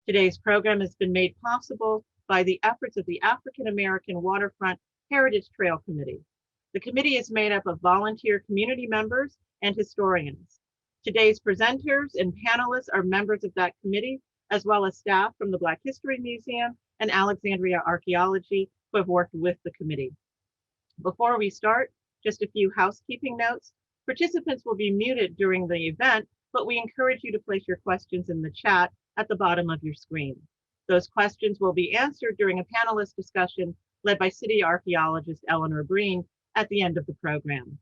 Today's program has been made possible by the efforts of the African American Waterfront Heritage Trail Committee. The committee is made up of volunteer community members and historians. Today's presenters and panelists are members of that committee, as well as staff from the Black History Museum and Alexandria Archaeology who have worked with the committee. Before we start, just a few housekeeping notes. Participants will be muted during the event, but we encourage you to place your questions in the chat at the bottom of your screen. Those questions will be answered during a panelist discussion led by City Archaeologist Eleanor Breen at the end of the program.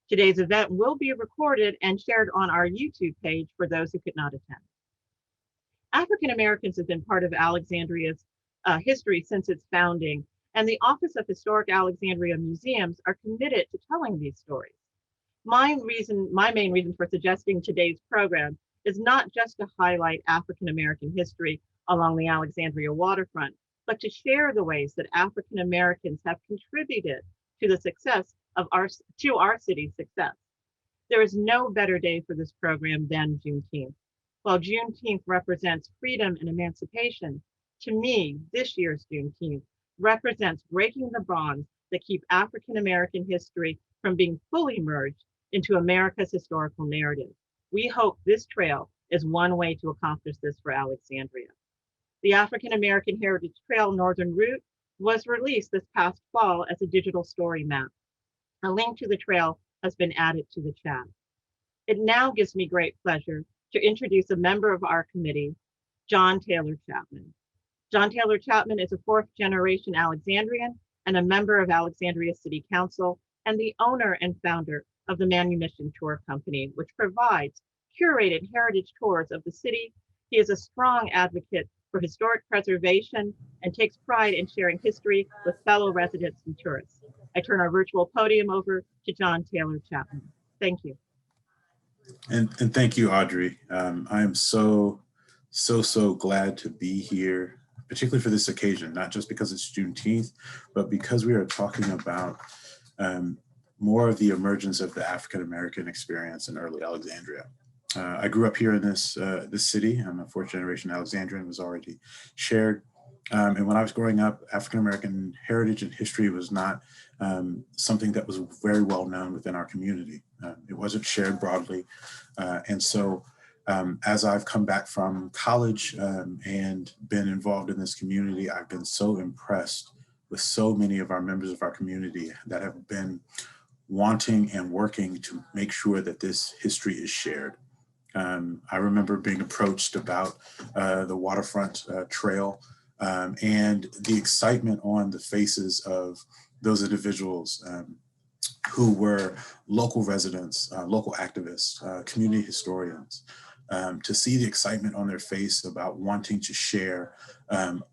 Today's event will be recorded and shared on our YouTube page for those who could not attend. African Americans have been part of Alexandria's history since its founding, and the Office of Historic Alexandria Museums are committed to telling these stories. My main reason for suggesting today's program is not just to highlight African American history along the Alexandria waterfront, but to share the ways that African Americans have contributed to the success of our city's success. There is no better day for this program than Juneteenth. While Juneteenth represents freedom and emancipation, to me, this year's Juneteenth represents breaking the bonds that keep African American history from being fully merged into America's historical narrative. We hope this trail is one way to accomplish this for Alexandria. The African American Heritage Trail Northern Route was released this past fall as a digital story map. A link to the trail has been added to the chat. It now gives me great pleasure to introduce a member of our committee, John Taylor Chapman. John Taylor Chapman is a fourth-generation Alexandrian and a member of Alexandria City Council and the owner and founder of the Manumission Tour Company, which provides curated heritage tours of the city. He is a strong advocate for historic preservation and takes pride in sharing history with fellow residents and tourists. I turn our virtual podium over to John Taylor Chapman. Thank you. And thank you, Audrey. I am so glad to be here, particularly for this occasion, not just because it's Juneteenth, but because we are talking about more of the emergence of the African-American experience in early Alexandria. I grew up here in this city. I'm a fourth-generation Alexandrian, was already shared. And when I was growing up, African-American heritage and history was not something that was very well known within our community. It wasn't shared broadly. And so as I've come back from college and been involved in this community, I've been so impressed with so many of our members of our community that have been wanting and working to make sure that this history is shared. I remember being approached about the Waterfront Trail and the excitement on the faces of those individuals who were local residents, local activists, community historians, to see the excitement on their face about wanting to share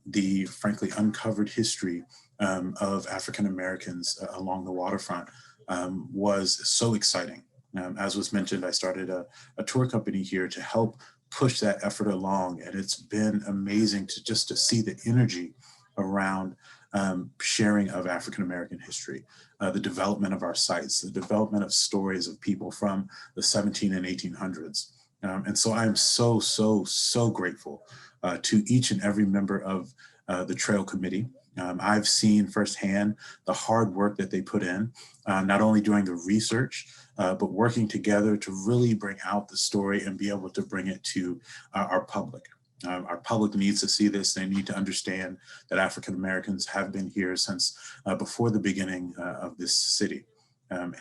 the frankly uncovered history of African Americans along the waterfront was so exciting. As was mentioned, I started a tour company here to help push that effort along, and it's been amazing to see the energy around sharing of African American history, the development of our sites, the development of stories of people from the 17 and 1800s. And so I am so grateful to each and every member of the Trail Committee. I've seen firsthand the hard work that they put in, not only doing the research, but working together to really bring out the story and be able to bring it to our public. Our public needs to see this. They need to understand that African Americans have been here since before the beginning of this city,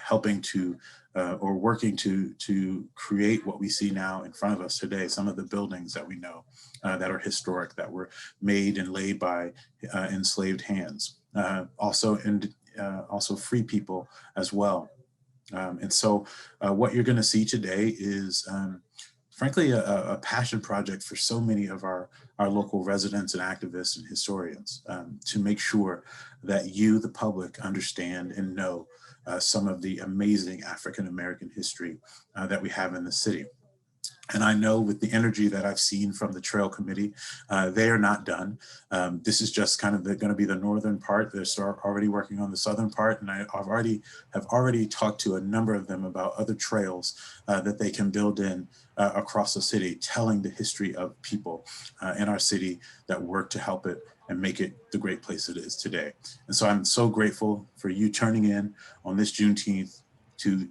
helping to or working to create what we see now in front of us today, some of the buildings that we know that are historic, that were made and laid by enslaved hands, also free people as well. And so what you're going to see today is frankly, a passion project for so many of our local residents and activists and historians to make sure that you, the public, understand and know some of the amazing African-American history that we have in the city. And I know with the energy that I've seen from the Trail Committee, they are not done. This is just kind of going to be the northern part. They're already working on the southern part, and I have already talked to a number of them about other trails that they can build in across the city, telling the history of people in our city that work to help it and make it the great place it is today. And so I'm so grateful for you turning in on this Juneteenth to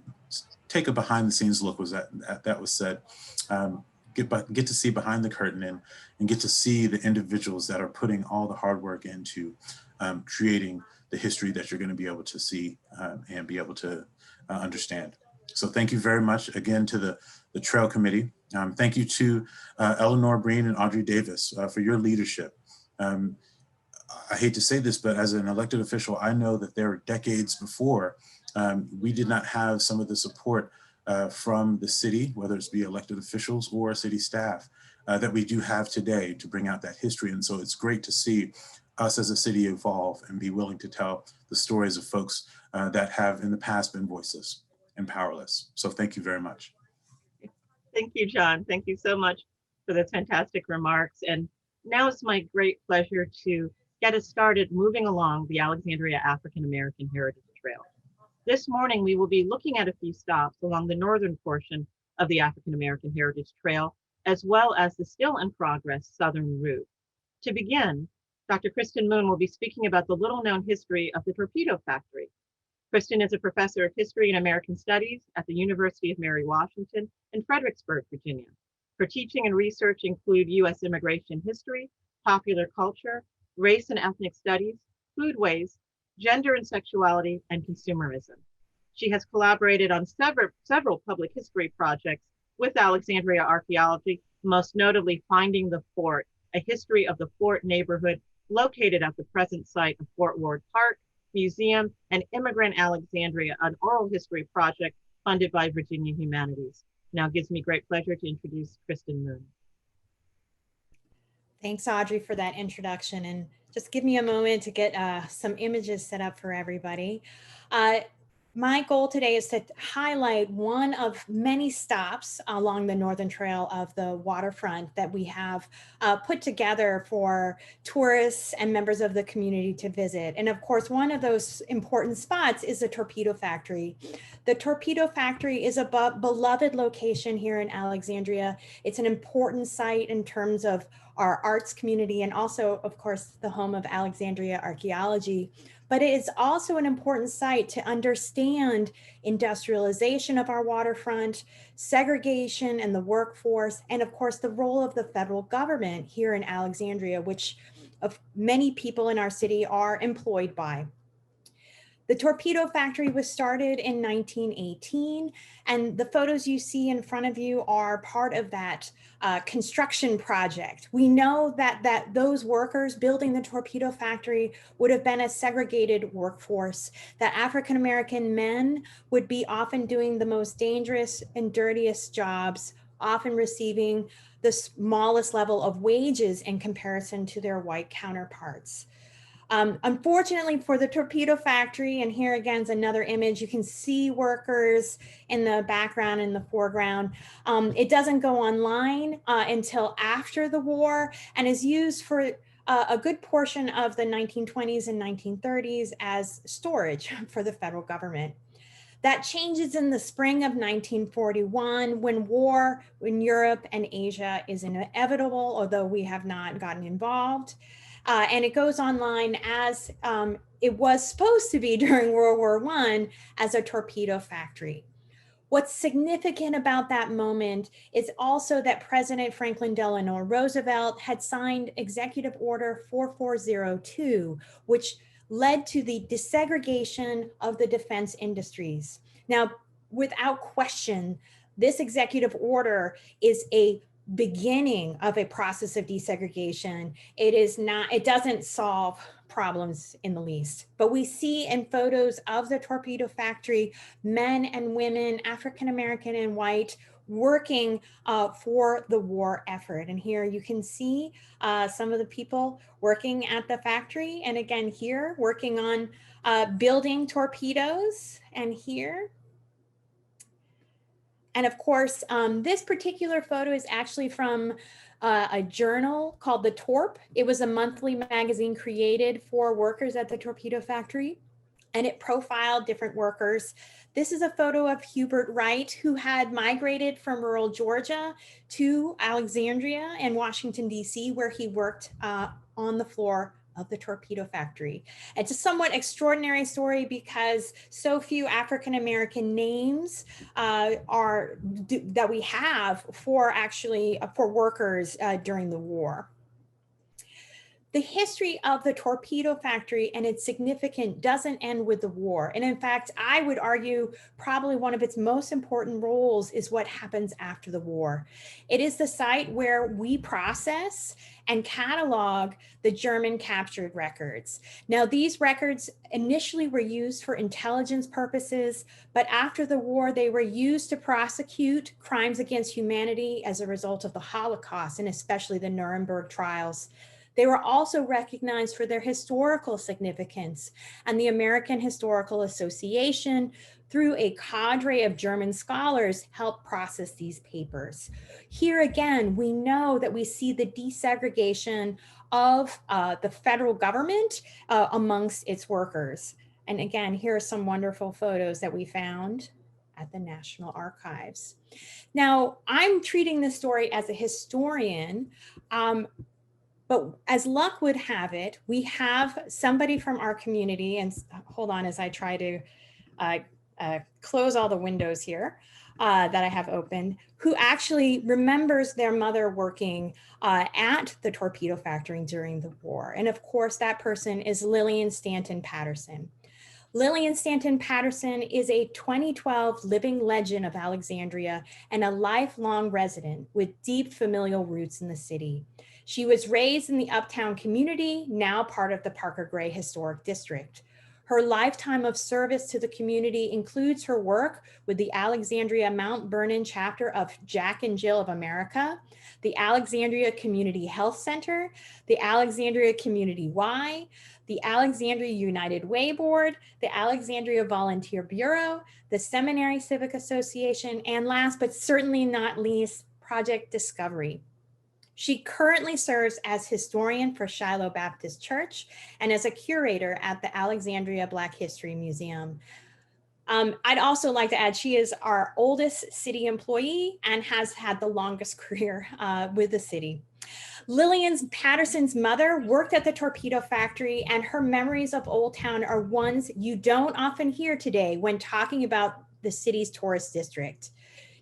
take a behind the scenes look, was that was said. Get to see behind the curtain and get to see the individuals that are putting all the hard work into creating the history that you're going to be able to see and be able to understand. So thank you very much again to the Trail Committee. Thank you to Eleanor Breen and Audrey Davis for your leadership. I hate to say this, but as an elected official, I know that there were decades before we did not have some of the support from the city, whether it's be elected officials or city staff, that we do have today to bring out that history. And so it's great to see us as a city evolve and be willing to tell the stories of folks that have in the past been voiceless and powerless. So thank you very much. Thank you, John. Thank you so much for the fantastic remarks. And now it's my great pleasure to get us started moving along the Alexandria African American Heritage Trail. This morning, we will be looking at a few stops along the northern portion of the African American Heritage Trail, as well as the still in progress southern route. To begin, Dr. Kristen Moon will be speaking about the little known history of the Torpedo Factory. Kristen is a professor of history and American studies at the University of Mary Washington in Fredericksburg, Virginia. Her teaching and research include U.S. immigration history, popular culture, race and ethnic studies, foodways, gender and sexuality, and consumerism. She has collaborated on several public history projects with Alexandria Archaeology, most notably Finding the Fort, a history of the Fort neighborhood located at the present site of Fort Ward Park, Museum, and Immigrant Alexandria, an oral history project funded by Virginia Humanities. Now it gives me great pleasure to introduce Kristen Moon. Thanks, Audrey, for that introduction. And just give me a moment to get some images set up for everybody. My goal today is to highlight one of many stops along the Northern Trail of the waterfront that we have put together for tourists and members of the community to visit. And of course, one of those important spots is the Torpedo Factory. The Torpedo Factory is a beloved location here in Alexandria. It's an important site in terms of our arts community and also, of course, the home of Alexandria Archaeology. But it is also an important site to understand industrialization of our waterfront, segregation and the workforce, and of course, the role of the federal government here in Alexandria, which of many people in our city are employed by. The Torpedo Factory was started in 1918, and the photos you see in front of you are part of that construction project. We know that those workers building the Torpedo Factory would have been a segregated workforce, that African-American men would be often doing the most dangerous and dirtiest jobs, often receiving the smallest level of wages in comparison to their white counterparts. Unfortunately for the Torpedo Factory, and here again is another image, you can see workers in the background and the foreground. It doesn't go online until after the war and is used for a good portion of the 1920s and 1930s as storage for the federal government. That changes in the spring of 1941 when war in Europe and Asia is inevitable, although we have not gotten involved. And it goes online as it was supposed to be during World War I as a torpedo factory. What's significant about that moment is also that President Franklin Delano Roosevelt had signed Executive Order 4402, which led to the desegregation of the defense industries. Now, without question, this executive order is a beginning of a process of desegregation. It doesn't solve problems in the least, but we see in photos of the Torpedo Factory, men and women, African-American and white, working for the war effort. And here you can see some of the people working at the factory. And again, here working on building torpedoes, and here. And of course, this particular photo is actually from a journal called The Torp. It was a monthly magazine created for workers at the Torpedo Factory, and it profiled different workers. This is a photo of Hubert Wright, who had migrated from rural Georgia to Alexandria and Washington, D.C., where he worked on the floor of the Torpedo Factory. It's a somewhat extraordinary story because so few African-American names that we have for workers during the war. The history of the Torpedo Factory and its significance doesn't end with the war. And in fact, I would argue probably one of its most important roles is what happens after the war. It is the site where we process and catalog the German captured records. Now, these records initially were used for intelligence purposes, but after the war, they were used to prosecute crimes against humanity as a result of the Holocaust, and especially the Nuremberg trials. They were also recognized for their historical significance, and the American Historical Association, through a cadre of German scholars, helped process these papers. Here again, we know that we see the desegregation of the federal government amongst its workers. And again, here are some wonderful photos that we found at the National Archives. Now, I'm treating this story as a historian, but as luck would have it, we have somebody from our community, and hold on as I try to close all the windows here that I have open, who actually remembers their mother working at the Torpedo Factory during the war. And of course, that person is Lillian Stanton Patterson. Lillian Stanton Patterson is a 2012 living legend of Alexandria and a lifelong resident with deep familial roots in the city. She was raised in the Uptown community, now part of the Parker Gray Historic District. Her lifetime of service to the community includes her work with the Alexandria Mount Vernon chapter of Jack and Jill of America, the Alexandria Community Health Center, the Alexandria Community Y, the Alexandria United Way Board, the Alexandria Volunteer Bureau, the Seminary Civic Association, and last but certainly not least, Project Discovery. She currently serves as historian for Shiloh Baptist Church and as a curator at the Alexandria Black History Museum. I'd also like to add she is our oldest city employee and has had the longest career with the city. Lillian Patterson's mother worked at the Torpedo Factory, and her memories of Old Town are ones you don't often hear today when talking about the city's tourist district.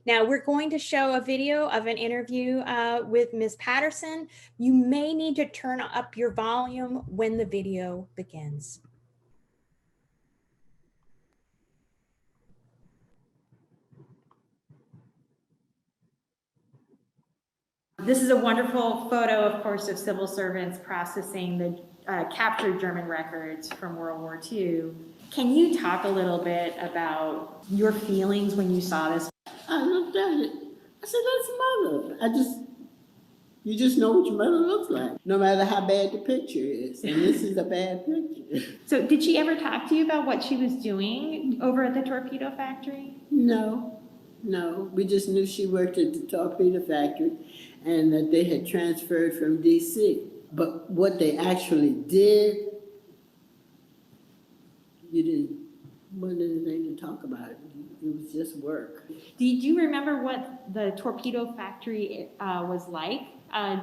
Now, we're going to show a video of an interview with Ms. Patterson. You may need to turn up your volume when the video begins. This is a wonderful photo, of course, of civil servants processing the captured German records from World War II. Can you talk a little bit about your feelings when you saw this? I looked at it. I said, that's mother. You just know what your mother looks like, no matter how bad the picture is. And this is a bad picture. So did she ever talk to you about what she was doing over at the Torpedo Factory? No. We just knew she worked at the Torpedo Factory and that they had transferred from D.C. But what they actually did, wasn't anything to talk about. It was just work. Did you remember what the Torpedo Factory was like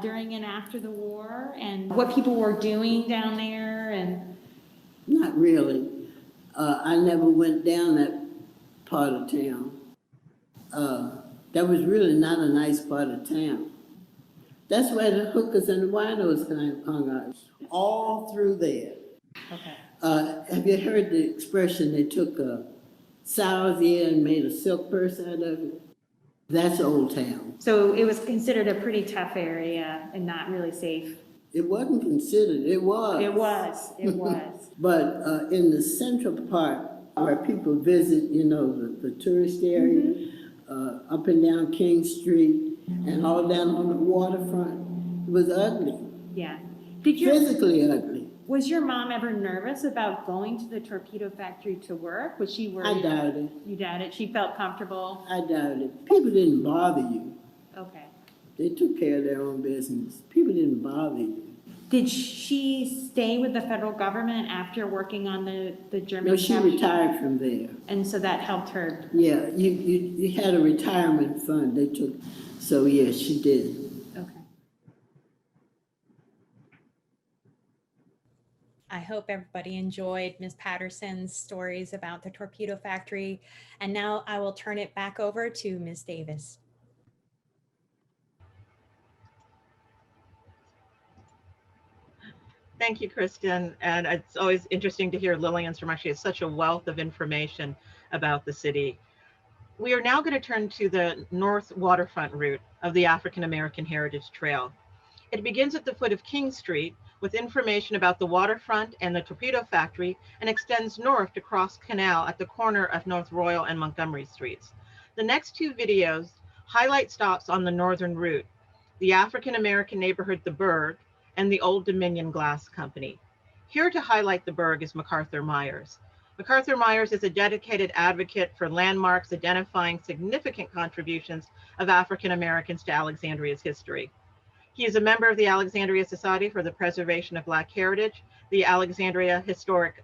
during and after the war, and what people were doing down there? And not really. I never went down that part of town. That was really not a nice part of town. That's where the hookers and the winos hung out, all through there. Okay. Have you heard the expression, they took a sow's ear and made a silk purse out of it? That's Old Town. So it was considered a pretty tough area and not really safe. It wasn't considered, it was. It was. But in the central part where people visit, the tourist area, up and down King Street and all down on the waterfront, it was ugly. Yeah. Physically ugly. Was your mom ever nervous about going to the Torpedo Factory to work? Was she worried? I doubt it. You doubt it? She felt comfortable? I doubt it. People didn't bother you. Okay. They took care of their own business. People didn't bother you. Did she stay with the federal government after working on the German No, she capture? retired from there. And so that helped her? Yeah, you had a retirement fund they took. So yes, she did. Okay. I hope everybody enjoyed Ms. Patterson's stories about the Torpedo Factory. And now I will turn it back over to Ms. Davis. Thank you, Kristen. And it's always interesting to hear Lillian's remarks. She has such a wealth of information about the city. We are now going to turn to the north waterfront route of the African American Heritage Trail. It begins at the foot of King Street with information about the waterfront and the Torpedo Factory and extends north to Cross Canal at the corner of North Royal and Montgomery Streets. The next two videos highlight stops on the northern route, the African American neighborhood, the Berg, and the Old Dominion Glass Company. Here to highlight the Berg is MacArthur Myers. MacArthur Myers is a dedicated advocate for landmarks identifying significant contributions of African Americans to Alexandria's history. He is a member of the Alexandria Society for the Preservation of Black Heritage, the Alexandria Historic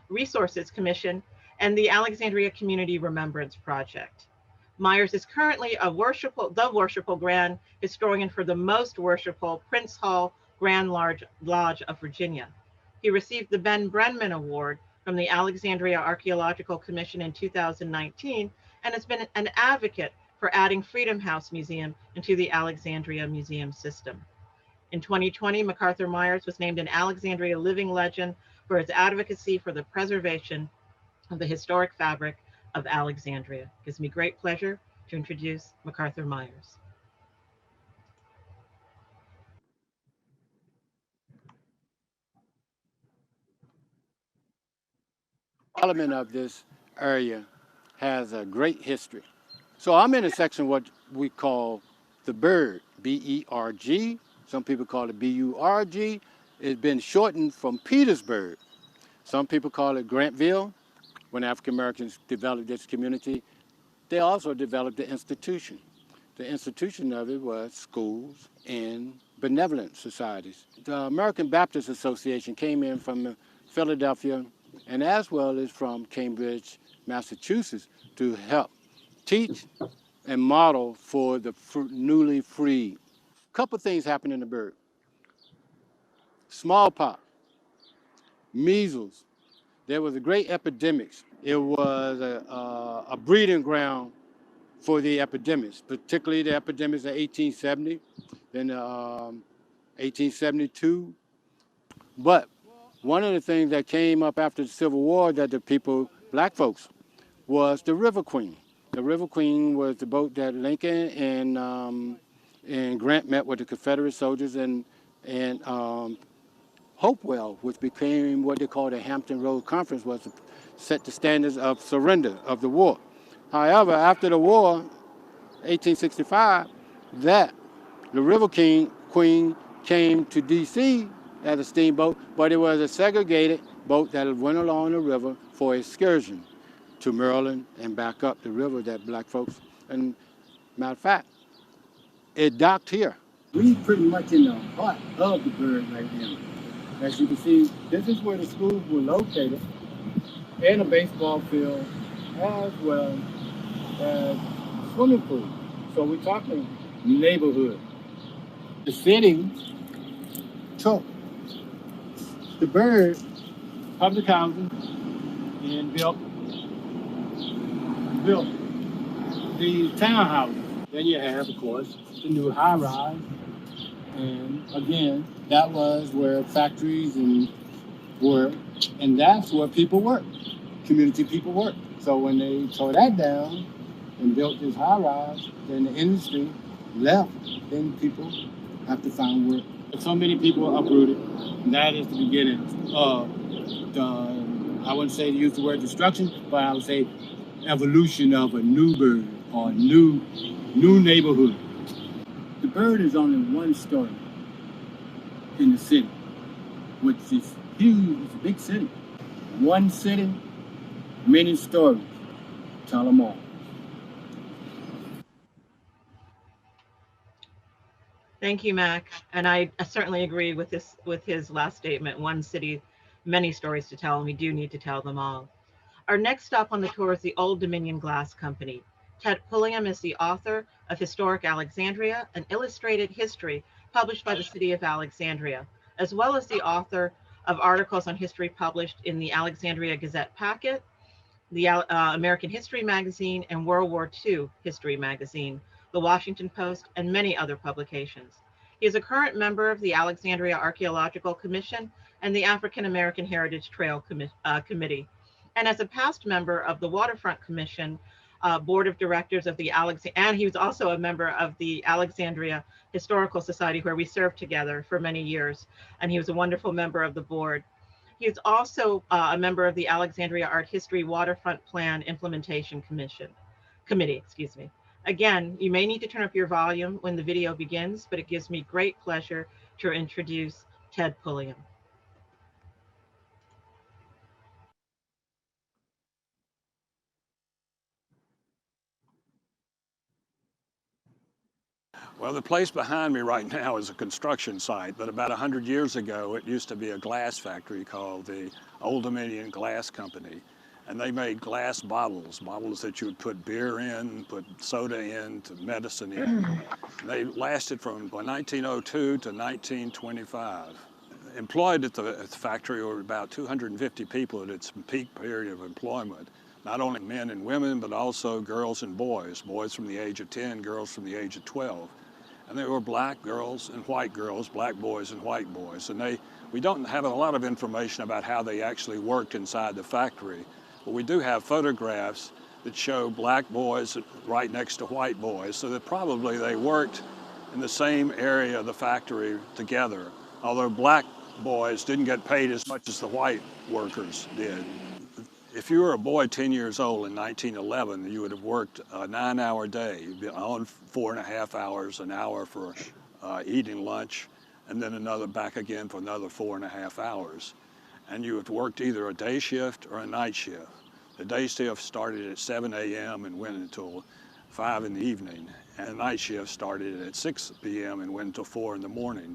Resources Commission, and the Alexandria Community Remembrance Project. Myers is currently the worshipful Grand Historian for the most worshipful Prince Hall Grand Lodge of Virginia. He received the Ben Brenman Award from the Alexandria Archaeological Commission in 2019 and has been an advocate for adding Freedom House Museum into the Alexandria Museum system. In 2020, MacArthur Myers was named an Alexandria Living Legend for his advocacy for the preservation of the historic fabric of Alexandria. It gives me great pleasure to introduce MacArthur Myers. Development of this area has a great history. So I'm in a section what we call the Berg, B-E-R-G. Some people call it B-U-R-G. It's been shortened from Petersburg. Some people call it Grantville. When African Americans developed this community, they also developed the institution. The institution of it was schools and benevolent societies. The American Baptist Association came in from Philadelphia and as well as from Cambridge, Massachusetts, to help teach and model for the newly freed. A couple things happened in the Berg. Smallpox, measles. There was a great epidemics. It was a breeding ground for the epidemics, particularly the epidemics of 1870, then 1872. But one of the things that came up after the Civil War that the people, black folks, was the River Queen. The River Queen was the boat that Lincoln and Grant met with the Confederate soldiers and Hopewell, which became what they call the Hampton Roads Conference, was to set the standards of surrender of the war. However, after the war, 1865, the River Queen came to D.C. as a steamboat, but it was a segregated boat that went along the river for excursion to Maryland and back up the river that black folks, and matter of fact, it docked here. We pretty much in the heart of the Berg right now. As you can see, this is where the schools were located, and a baseball field, as well as swimming pool. So we're talking neighborhood. The city took the Berg public housing and built the townhouses. Then you have, of course, the new high-rise. And again, that was where factories were, and that's where people work, community people work. So when they tore that down and built this high-rise, then the industry left, then people have to find work. So many people uprooted, and that is the beginning of I wouldn't say to use the word destruction, but I would say evolution of a new bird or new neighborhood. The bird is only one story in the city. which is huge. It's a big city. One city, many stories. Tell them all. Thank you, Mac. And I certainly agree with his last statement. One city, many stories to tell, and we do need to tell them all. Our next stop on the tour is the Old Dominion Glass Company. Ted Pulliam is the author of Historic Alexandria, an illustrated history published by the city of Alexandria, as well as the author of articles on history published in the Alexandria Gazette Packet, the American History Magazine, and World War II History Magazine, the Washington Post, and many other publications. He is a current member of the Alexandria Archaeological Commission and the African American Heritage Trail Committee, and as a past member of the Waterfront Commission, Board of Directors of the and he was also a member of the Alexandria Historical Society, where we served together for many years, and he was a wonderful member of the board. He is also a member of the Alexandria Art History Waterfront Plan Implementation Committee. Again, you may need to turn up your volume when the video begins, but it gives me great pleasure to introduce Ted Pulliam. Well, the place behind me right now is a construction site, but about 100 years ago, it used to be a glass factory called the Old Dominion Glass Company. And they made glass bottles that you would put beer in, put soda in, to medicine in. They lasted from 1902 to 1925. Employed at the factory were about 250 people at its peak period of employment. Not only men and women, but also girls and boys. Boys from the age of 10, girls from the age of 12. And there were black girls and white girls, black boys and white boys. And we don't have a lot of information about how they actually worked inside the factory, but we do have photographs that show black boys right next to white boys, so that probably they worked in the same area of the factory together, although black boys didn't get paid as much as the white workers did. If you were a boy 10 years old in 1911, you would have worked a 9-hour day. You'd be on 4.5 hours, an hour for eating lunch, and then another back again for another 4.5 hours. And you would have worked either a day shift or a night shift. The day shift started at 7 a.m. and went until 5 in the evening. And the night shift started at 6 p.m. and went until 4 in the morning.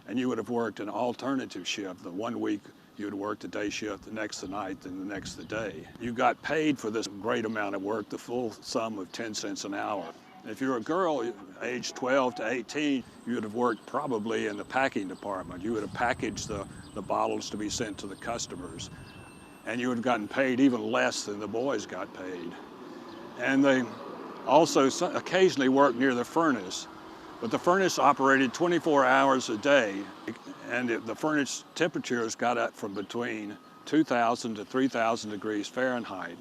And you would have worked an alternative shift. The one week you would work the day shift, the next the night, then the next the day. You got paid for this great amount of work, the full sum of 10 cents an hour. If you're a girl, age 12 to 18, you would have worked probably in the packing department. You would have packaged the bottles to be sent to the customers. And you would have gotten paid even less than the boys got paid. And they also occasionally worked near the furnace, but the furnace operated 24 hours a day, and the furnace temperatures got up from between 2,000 to 3,000 degrees Fahrenheit.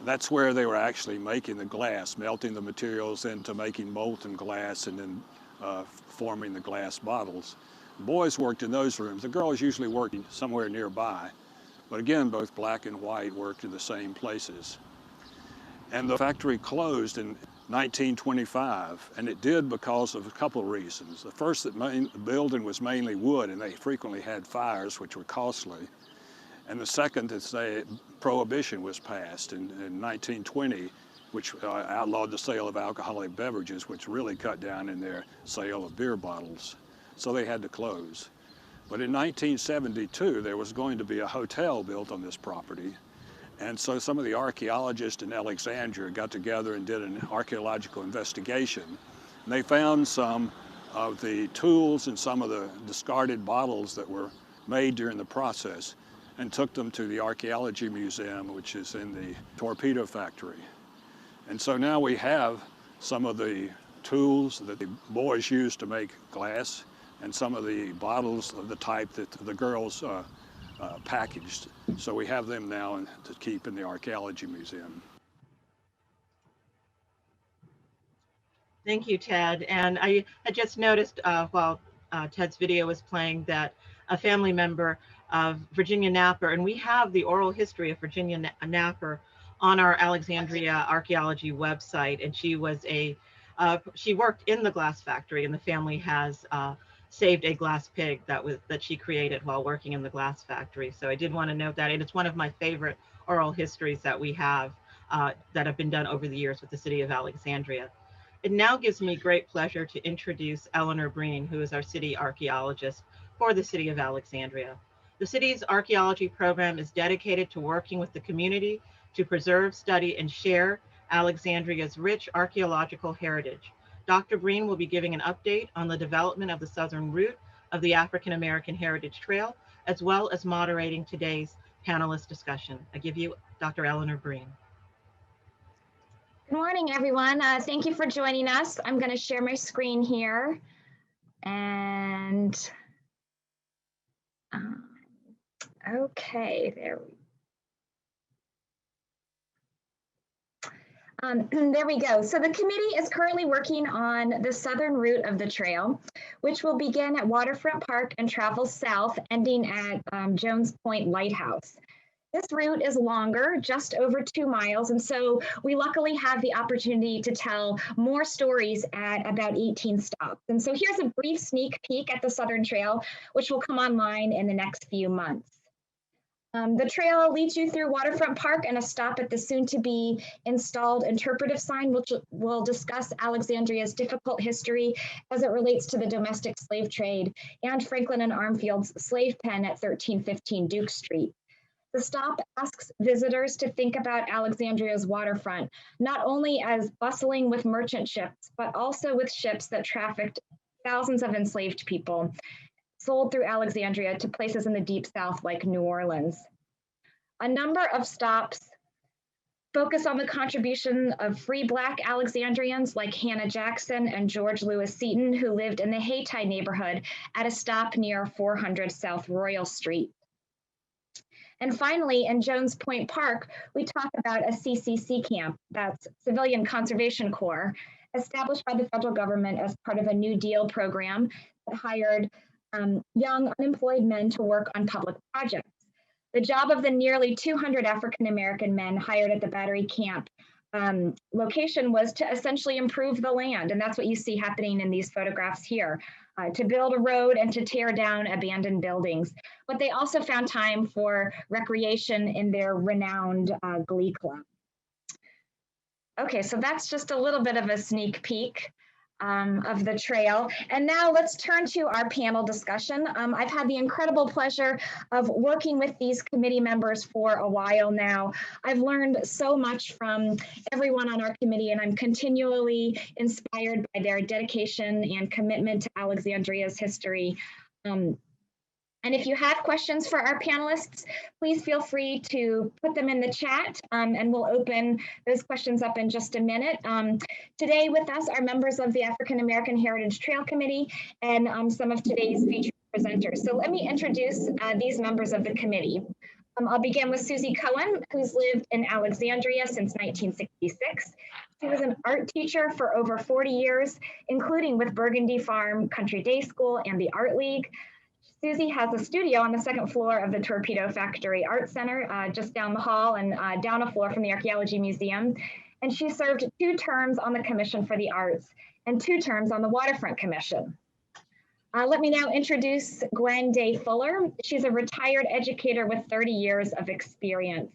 That's where they were actually making the glass, melting the materials into making molten glass and then forming the glass bottles. Boys worked in those rooms. The girls usually worked somewhere nearby. But again, both black and white worked in the same places. And the factory closed in 1925, and it did because of a couple of reasons. The first, that the building was mainly wood, and they frequently had fires, which were costly. And the second is prohibition was passed in 1920, which outlawed the sale of alcoholic beverages, which really cut down in their sale of beer bottles. So they had to close. But in 1972, there was going to be a hotel built on this property. And so some of the archaeologists in Alexandria got together and did an archaeological investigation. And they found some of the tools and some of the discarded bottles that were made during the process and took them to the Archaeology Museum, which is in the Torpedo Factory. And so now we have some of the tools that the boys used to make glass and some of the bottles of the type that the girls packaged. So we have them now to keep in the Archaeology Museum. Thank you, Ted. And I had just noticed while Ted's video was playing that a family member of Virginia Napper, and we have the oral history of Virginia Napper on our Alexandria Archaeology website. And she was she worked in the glass factory, and the family has saved a glass pig that she created while working in the glass factory. So I did want to note that, and it's one of my favorite oral histories that we have that have been done over the years with the city of Alexandria. It now gives me great pleasure to introduce Eleanor Breen, who is our city archaeologist for the city of Alexandria. The city's archaeology program is dedicated to working with the community to preserve, study, and share Alexandria's rich archaeological heritage. Dr. Breen will be giving an update on the development of the southern route of the African American Heritage Trail, as well as moderating today's panelist discussion. I give you Dr. Eleanor Breen. Good morning, everyone. Thank you for joining us. I'm going to share my screen here. And okay, there we go. So the committee is currently working on the southern route of the trail, which will begin at Waterfront Park and travel south, ending at Jones Point Lighthouse. This route is longer, just over 2 miles, and so we luckily have the opportunity to tell more stories at about 18 stops. And so here's a brief sneak peek at the Southern Trail, which will come online in the next few months. The trail leads you through Waterfront Park and a stop at the soon-to-be installed interpretive sign, which will discuss Alexandria's difficult history as it relates to the domestic slave trade and Franklin and Armfield's slave pen at 1315 Duke Street. The stop asks visitors to think about Alexandria's waterfront, not only as bustling with merchant ships, but also with ships that trafficked thousands of enslaved people, sold through Alexandria to places in the Deep South like New Orleans. A number of stops focus on the contribution of free Black Alexandrians like Hannah Jackson and George Lewis Seton, who lived in the Hayti neighborhood at a stop near 400 South Royal Street. And finally, in Jones Point Park, we talk about a CCC camp, that's Civilian Conservation Corps, established by the federal government as part of a New Deal program that hired young unemployed men to work on public projects. The job of the nearly 200 African-American men hired at the Battery Camp location was to essentially improve the land. And that's what you see happening in these photographs here, to build a road and to tear down abandoned buildings. But they also found time for recreation in their renowned glee club. Okay, so that's just a little bit of a sneak peek of the trail. And now let's turn to our panel discussion. I've had the incredible pleasure of working with these committee members for a while now. I've learned so much from everyone on our committee, and I'm continually inspired by their dedication and commitment to Alexandria's history. And if you have questions for our panelists, please feel free to put them in the chat, and we'll open those questions up in just a minute. Today with us are members of the African American Heritage Trail Committee and some of today's featured presenters. So let me introduce these members of the committee. I'll begin with Susie Cohen, who's lived in Alexandria since 1966. She was an art teacher for over 40 years, including with Burgundy Farm Country Day School and the Art League. Susie has a studio on the second floor of the Torpedo Factory Art Center, just down the hall and down a floor from the Archaeology Museum. And she served 2 terms on the Commission for the Arts and 2 terms on the Waterfront Commission. Let me now introduce Gwen Day Fuller. She's a retired educator with 30 years of experience.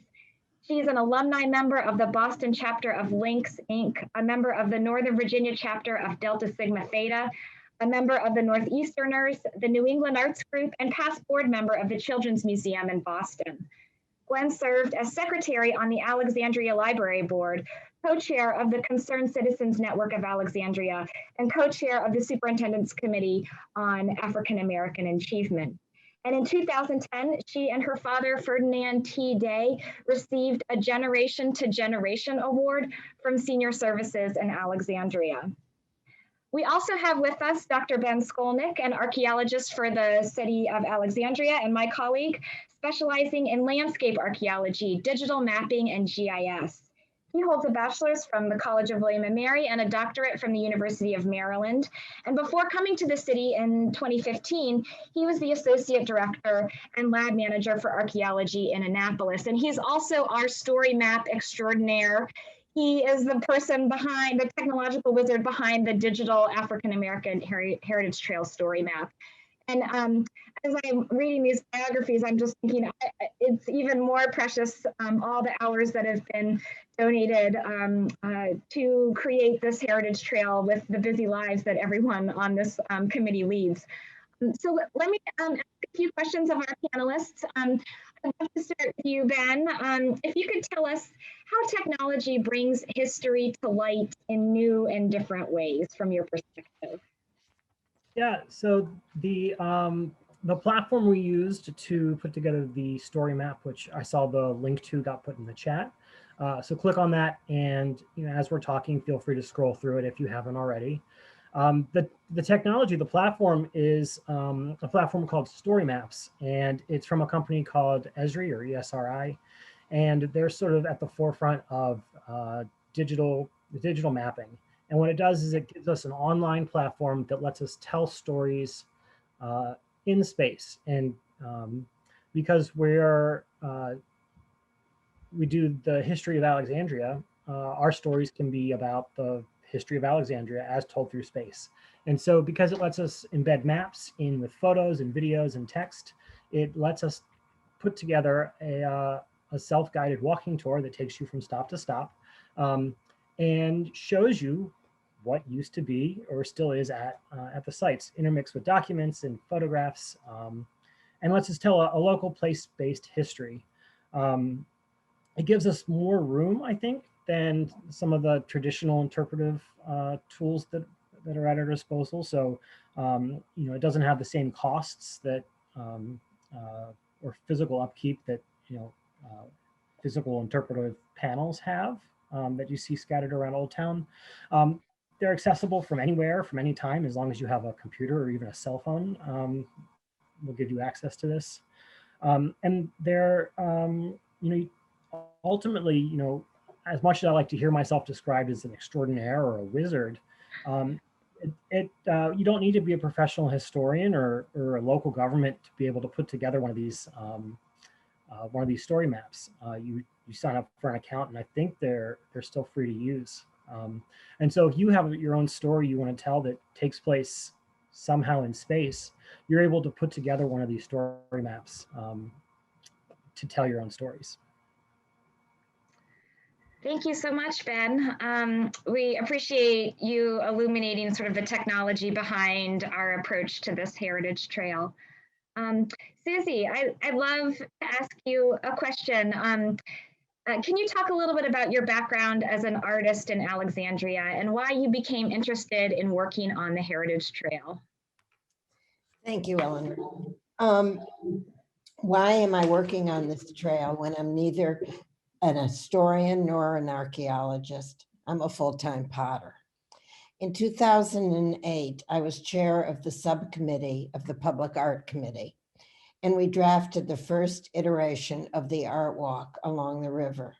She's an alumni member of the Boston chapter of Lynx, Inc., a member of the Northern Virginia chapter of Delta Sigma Theta, a member of the Northeasterners, the New England Arts Group, and past board member of the Children's Museum in Boston. Gwen served as secretary on the Alexandria Library Board, co-chair of the Concerned Citizens Network of Alexandria, and co-chair of the Superintendent's Committee on African American Achievement. And in 2010, she and her father, Ferdinand T. Day, received a Generation to Generation Award from Senior Services in Alexandria. We also have with us Dr. Ben Skolnick, an archaeologist for the city of Alexandria, and my colleague, specializing in landscape archaeology, digital mapping, and GIS. He holds a bachelor's from the College of William & Mary and a doctorate from the University of Maryland. And before coming to the city in 2015, he was the associate director and lab manager for archaeology in Annapolis. And he's also our story map extraordinaire. He is the person behind, the technological wizard behind the digital African American Heritage Trail story map. And as I'm reading these biographies, I'm just thinking it's even more precious, all the hours that have been donated to create this heritage trail with the busy lives that everyone on this committee leads. So let me ask a few questions of our panelists. I'd love to start with you, Ben. If you could tell us how technology brings history to light in new and different ways from your perspective. Yeah, so the platform we used to put together the story map, which I saw the link to got put in the chat. So click on that, and as we're talking, feel free to scroll through it if you haven't already. The technology, the platform is a platform called Story Maps, and it's from a company called Esri or ESRI, and they're sort of at the forefront of digital mapping. And what it does is it gives us an online platform that lets us tell stories in space. And because we do the history of Alexandria, our stories can be about the history of Alexandria as told through space. And so because it lets us embed maps in with photos and videos and text, it lets us put together a self-guided walking tour that takes you from stop to stop and shows you what used to be or still is at the sites, intermixed with documents and photographs, and lets us tell a local place-based history. It gives us more room, I think, than some of the traditional interpretive tools that are at our disposal. So, it doesn't have the same costs that or physical upkeep that physical interpretive panels have that you see scattered around Old Town. They're accessible from anywhere, from any time, as long as you have a computer or even a cell phone. Will give you access to this, and they're ultimately, as much as I like to hear myself described as an extraordinaire or a wizard, you don't need to be a professional historian or a local government to be able to put together one of these story maps. You sign up for an account, and I think they're still free to use. And so if you have your own story you want to tell that takes place somehow in space, you're able to put together one of these story maps to tell your own stories. Thank you so much, Ben. We appreciate you illuminating sort of the technology behind our approach to this heritage trail. Susie, I'd love to ask you a question. Can you talk a little bit about your background as an artist in Alexandria and why you became interested in working on the heritage trail? Thank you, Eleanor. Why am I working on this trail when I'm neither an historian nor an archaeologist? I'm a full-time potter. In 2008, I was chair of the subcommittee of the Public Art Committee, and we drafted the first iteration of the art walk along the river.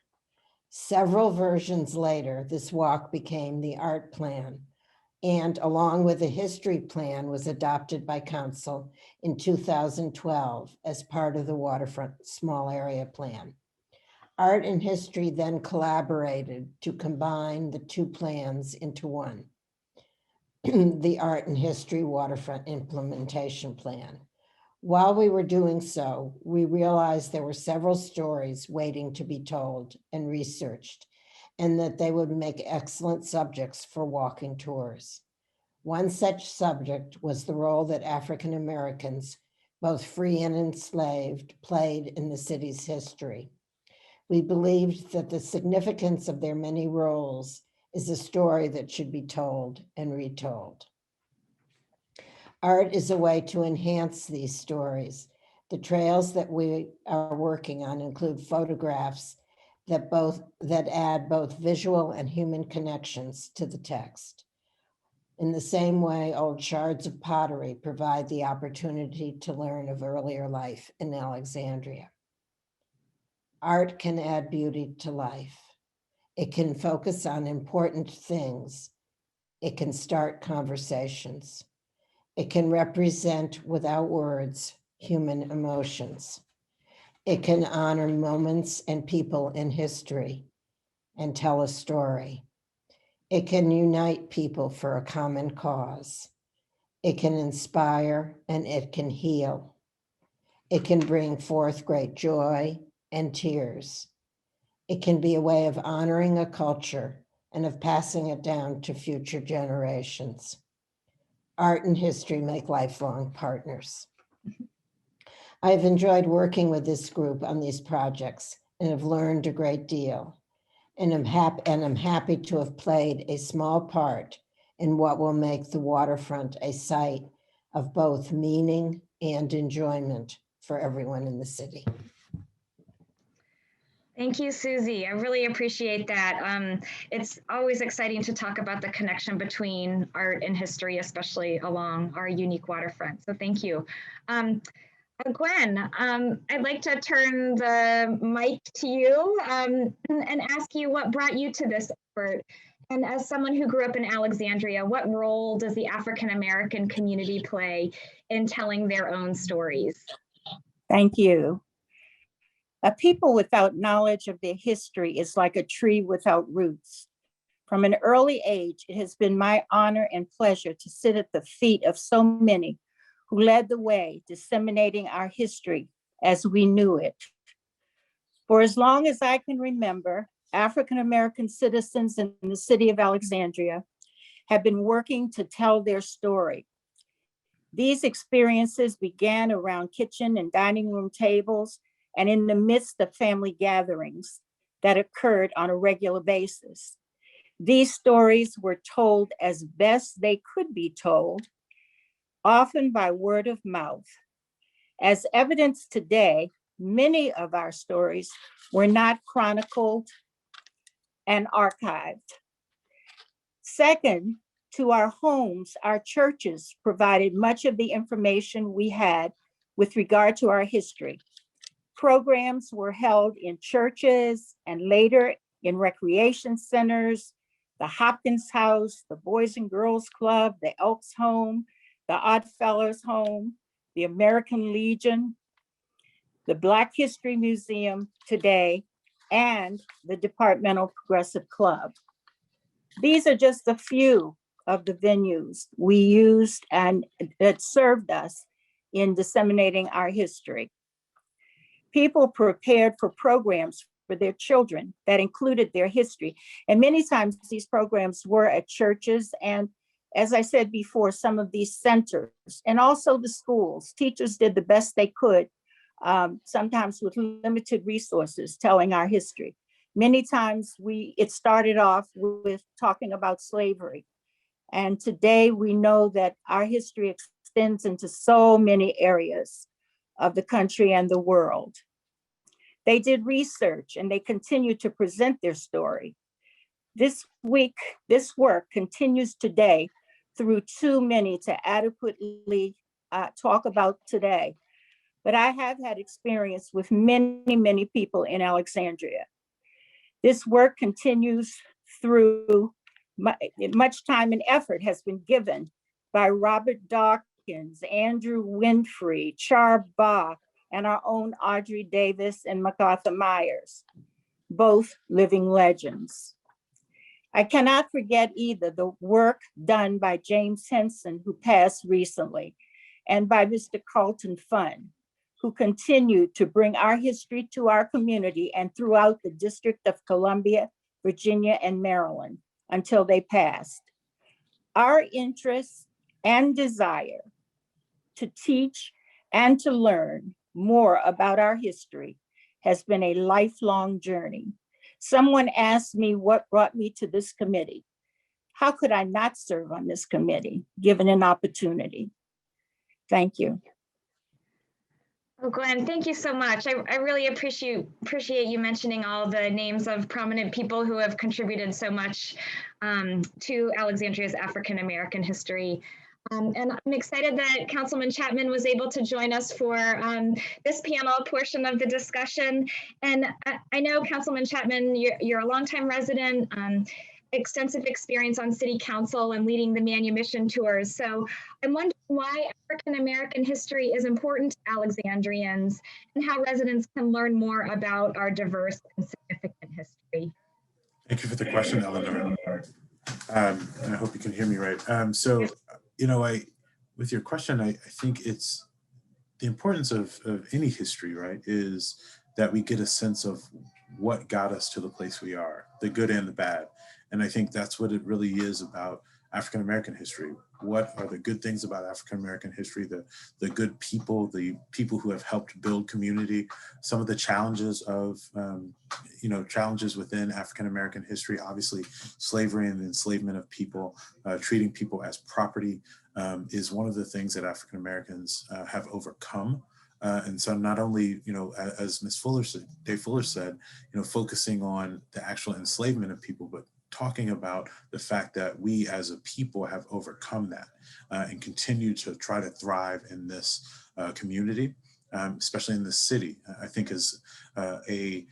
Several versions later, this walk became the art plan, and along with a history plan was adopted by council in 2012 as part of the Waterfront Small Area Plan. Art and history then collaborated to combine the two plans into one, the Art and History Waterfront Implementation Plan. While we were doing so, we realized there were several stories waiting to be told and researched, and that they would make excellent subjects for walking tours. One such subject was the role that African Americans, both free and enslaved, played in the city's history. We believed that the significance of their many roles is a story that should be told and retold. Art is a way to enhance these stories. The trails that we are working on include photographs that add both visual and human connections to the text. In the same way, old shards of pottery provide the opportunity to learn of earlier life in Alexandria. Art can add beauty to life. It can focus on important things. It can start conversations. It can represent, without words, human emotions. It can honor moments and people in history. and tell a story. It can unite people for a common cause. It can inspire and it can heal. It can bring forth great joy and tears. It can be a way of honoring a culture and of passing it down to future generations. Art and history make lifelong partners. I've enjoyed working with this group on these projects and have learned a great deal. And I'm happy to have played a small part in what will make the waterfront a site of both meaning and enjoyment for everyone in the city. Thank you, Susie. I really appreciate that. It's always exciting to talk about the connection between art and history, especially along our unique waterfront. So thank you. Gwen, I'd like to turn the mic to you and ask you what brought you to this effort. And as someone who grew up in Alexandria, what role does the African-American community play in telling their own stories? Thank you. A people without knowledge of their history is like a tree without roots. From an early age, it has been my honor and pleasure to sit at the feet of so many who led the way, disseminating our history as we knew it. For as long as I can remember, African-American citizens in the city of Alexandria have been working to tell their story. These experiences began around kitchen and dining room tables and in the midst of family gatherings that occurred on a regular basis. These stories were told as best they could be told, often by word of mouth. As evidenced today, many of our stories were not chronicled and archived. Second, to our homes, our churches provided much of the information we had with regard to our history. Programs were held in churches and later in recreation centers, the Hopkins House, the Boys and Girls Club, the Elks Home, the Oddfellows Home, the American Legion, the Black History Museum today, and the Departmental Progressive Club. These are just a few of the venues we used and that served us in disseminating our history. People prepared for programs for their children that included their history. And many times these programs were at churches and, as I said before, some of these centers and also the schools. Teachers did the best they could, sometimes with limited resources, telling our history. Many times it started off with talking about slavery. And today we know that our history extends into so many areas of the country and the world. They did research and they continue to present their story. This work continues today through too many to adequately talk about today. But I have had experience with many, many people in Alexandria. This work continues through much time and effort has been given by Robert Dawkins, Andrew Winfrey, Char Ba, and our own Audrey Davis and MacArthur Myers, both living legends. I cannot forget either the work done by James Henson, who passed recently, and by Mr. Carlton Funn, who continued to bring our history to our community and throughout the District of Columbia, Virginia, and Maryland until they passed. Our interest and desire to teach and to learn more about our history has been a lifelong journey. Someone asked me what brought me to this committee. How could I not serve on this committee, given an opportunity? Thank you. Oh, Gwen, thank you so much. I really appreciate you mentioning all the names of prominent people who have contributed so much to Alexandria's African-American history. And I'm excited that Councilman Chapman was able to join us for this panel portion of the discussion. And I know, Councilman Chapman, you're a longtime resident, extensive experience on city council and leading the manumission tours. So I'm wondering why African-American history is important to Alexandrians and how residents can learn more about our diverse and significant history. Thank you for the question, Eleanor. And I hope you can hear me right. So, with your question, I think it's the importance of any history, right, is that we get a sense of what got us to the place we are, the good and the bad. And I think that's what it really is about African-American history. What are the good things about African-American history, the good people, the people who have helped build community, some of the challenges of, challenges within African-American history, obviously slavery and the enslavement of people, treating people as property is one of the things that African-Americans have overcome. And so not only, as Ms. Fuller said, Dave Fuller said, focusing on the actual enslavement of people, but talking about the fact that we as a people have overcome that and continue to try to thrive in this community, especially in the city, I think is a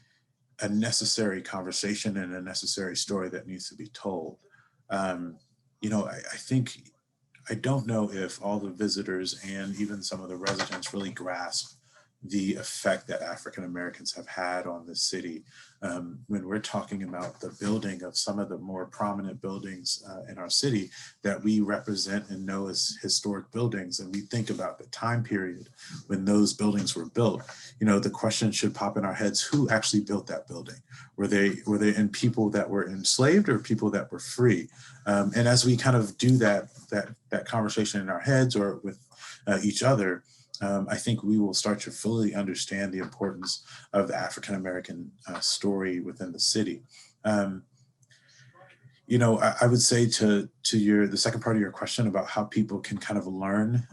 necessary conversation and a necessary story that needs to be told. I think, I don't know if all the visitors and even some of the residents really grasp the effect that African Americans have had on the city. When we're talking about the building of some of the more prominent buildings in our city that we represent and know as historic buildings, and we think about the time period when those buildings were built, the question should pop in our heads: who actually built that building? Were they in people that were enslaved or people that were free? And as we kind of do that conversation in our heads or with each other, I think we will start to fully understand the importance of the African-American story within the city. I would say to the second part of your question about how people can kind of learn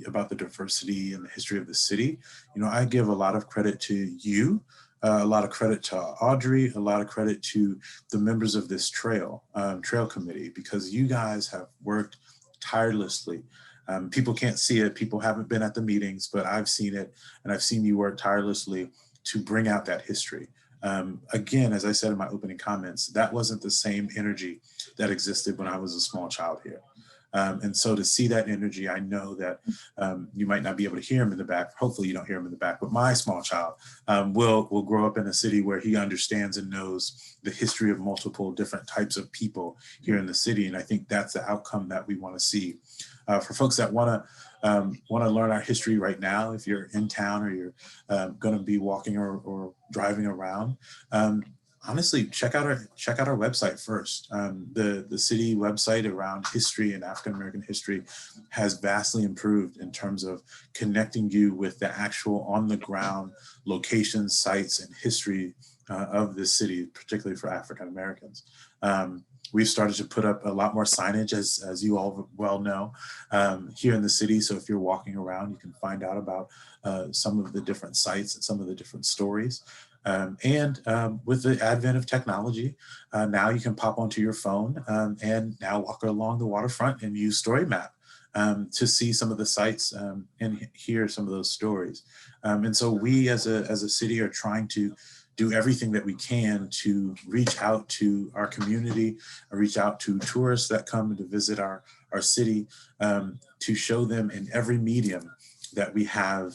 about the diversity and the history of the city, I give a lot of credit to you, a lot of credit to Audrey, a lot of credit to the members of this trail committee, because you guys have worked tirelessly. People can't see it, people haven't been at the meetings, but I've seen it, and I've seen you work tirelessly to bring out that history. Again, as I said in my opening comments, that wasn't the same energy that existed when I was a small child here. And so to see that energy, I know that you might not be able to hear him in the back. Hopefully you don't hear him in the back, but my small child will grow up in a city where he understands and knows the history of multiple different types of people here in the city. And I think that's the outcome that we want to see. For folks that want to learn our history right now, if you're in town or you're going to be walking or driving around, honestly, check out our website first. The city website around history and African-American history has vastly improved in terms of connecting you with the actual on-the-ground locations, sites, and history of this city, particularly for African-Americans. We've started to put up a lot more signage, as you all well know, here in the city. So if you're walking around, you can find out about some of the different sites and some of the different stories. And with the advent of technology, now you can pop onto your phone and now walk along the waterfront and use Story Map to see some of the sites and hear some of those stories. And so we as a city are trying to do everything that we can to reach out to our community, reach out to tourists that come to visit our city, to show them in every medium that we have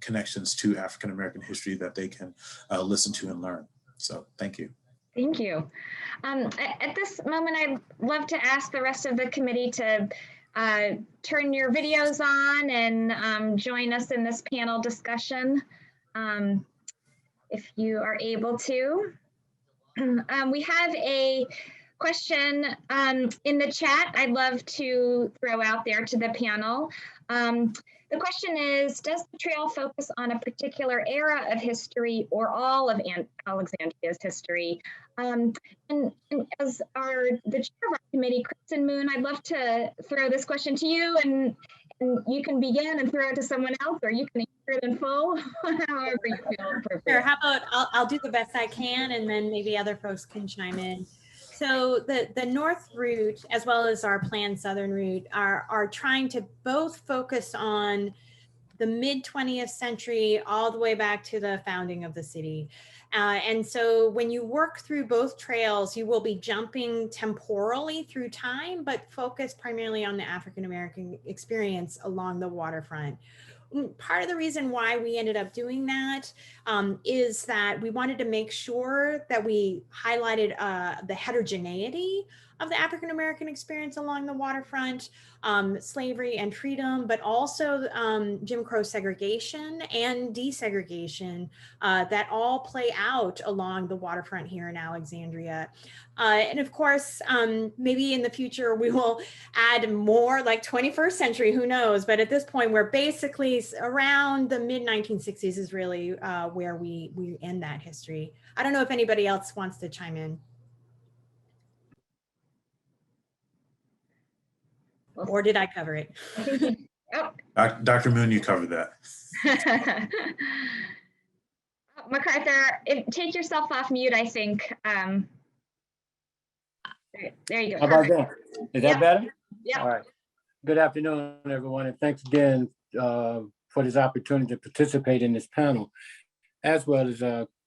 connections to African-American history that they can listen to and learn. So thank you. Thank you. At this moment, I'd love to ask the rest of the committee to turn your videos on and join us in this panel discussion, if you are able to. We have a question in the chat I'd love to throw out there to the panel. The question is, does the trail focus on a particular era of history or all of Alexandria's history? And as the chair of our committee, Kristen Moon, I'd love to throw this question to you, and you can begin and throw it to someone else, or you can answer it in full, however you feel appropriate. Sure, how about I'll do the best I can, and then maybe other folks can chime in. So the north route, as well as our planned southern route, are trying to both focus on the mid 20th century all the way back to the founding of the city. And so when you work through both trails, you will be jumping temporally through time, but focus primarily on the African-American experience along the waterfront. part of the reason why we ended up doing that is that we wanted to make sure that we highlighted the heterogeneity of the African-American experience along the waterfront, slavery and freedom, but also Jim Crow segregation and desegregation that all play out along the waterfront here in Alexandria. And of course, maybe in the future we will add more, like 21st century, who knows? But at this point, we're basically around the mid 1960s is really where we end that history. I don't know if anybody else wants to chime in. Or did I cover it? I think you, oh. Dr. Moon, you covered that. MacArthur, take yourself off mute, I think. There you go. How about that? Is that better? Yeah. All right. Good afternoon, everyone, and thanks again for this opportunity to participate in this panel, as well as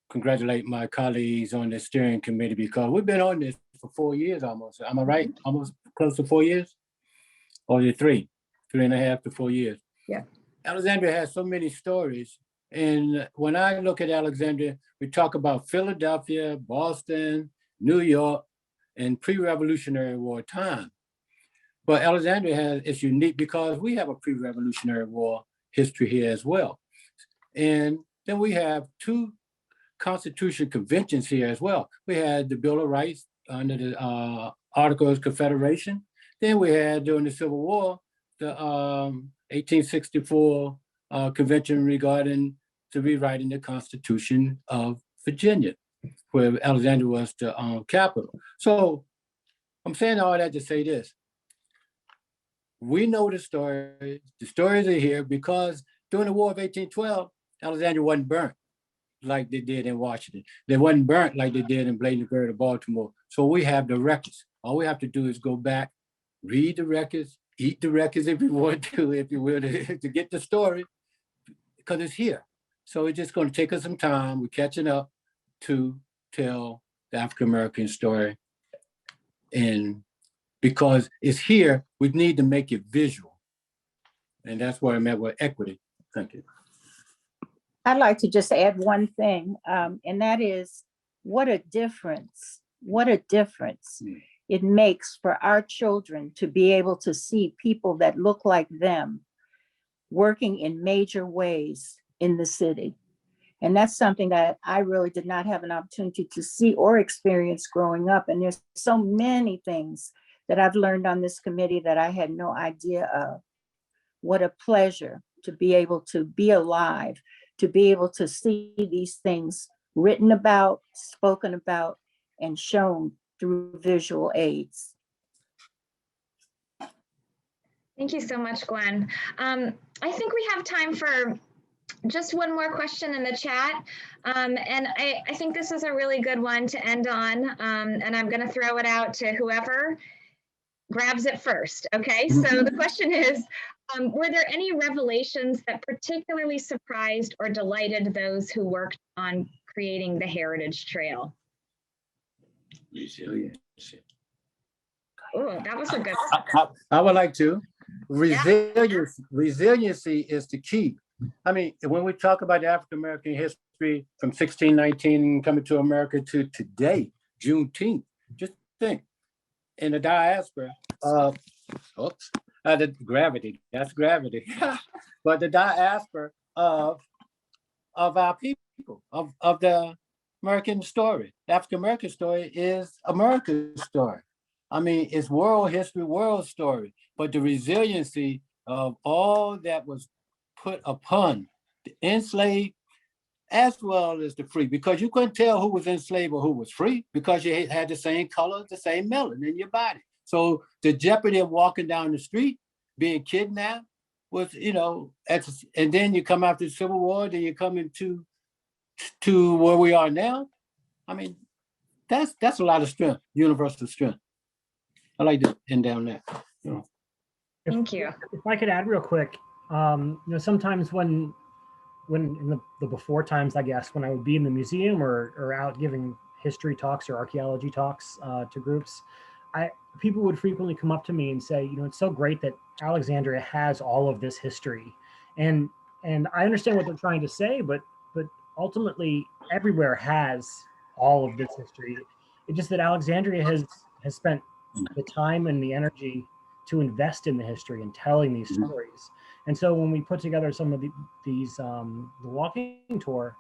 congratulate my colleagues on the steering committee, because we've been on this for 4 years almost. Am I right? Almost close to 4 years? Or is it 3.5 to 4 years? Yeah. Alexandria has so many stories. And when I look at Alexandria, we talk about Philadelphia, Boston, New York, and pre-Revolutionary War time. But Alexandria is unique because we have a pre-Revolutionary War history here as well. And then we have 2 Constitution conventions here as well. We had the Bill of Rights under the Articles of Confederation. Then we had, during the Civil War, the 1864 convention regarding the rewriting the Constitution of Virginia, where Alexandria was the capital. So I'm saying all that to say this. We know the stories are here because during the War of 1812, Alexandria wasn't burnt like they did in Washington. They wasn't burnt like they did in Bladensburg or Baltimore. So we have the records. All we have to do is go back, read the records, eat the records if you want to, if you will, to get the story, because it's here. So it's just going to take us some time. We're catching up to tell the African-American story. And because it's here, we need to make it visual. And that's what I meant with equity. Thank you. I'd like to just add one thing, and that is what a difference it makes for our children to be able to see people that look like them working in major ways in the city. And that's something that I really did not have an opportunity to see or experience growing up. And there's so many things that I've learned on this committee that I had no idea of. What a pleasure to be able to be alive, to be able to see these things written about, spoken about, and shown through visual aids. Thank you so much, Gwen. I think we have time for just one more question in the chat. And I think this is a really good one to end on. And I'm going to throw it out to whoever grabs it first. Okay, so the question is, were there any revelations that particularly surprised or delighted those who worked on creating the Heritage Trail? Oh, that was a good one. I would like to. Resiliency is the key. I mean, when we talk about the African-American history from 1619 coming to America to today, Juneteenth, just think, in the diaspora, the gravity, that's gravity, but the diaspora of our people, of the American story. The African-American story is America's story. I mean, it's world history, world story, but the resiliency of all that was put upon the enslaved as well as the free, because you couldn't tell who was enslaved or who was free because you had the same color, the same melanin in your body. So the jeopardy of walking down the street, being kidnapped was, and then you come after the Civil War, then you come into where we are now. I mean, that's a lot of strength, universal strength. I like to end down there. Thank you. If I could add real quick, sometimes when in the before times, I guess, when I would be in the museum or out giving history talks or archaeology talks to groups, people would frequently come up to me and say, it's so great that Alexandria has all of this history. And and I understand what they're trying to say, but ultimately everywhere has all of this history. It's just that Alexandria has spent the time and the energy to invest in the history and telling these stories. And so when we put together some of these the walking tour,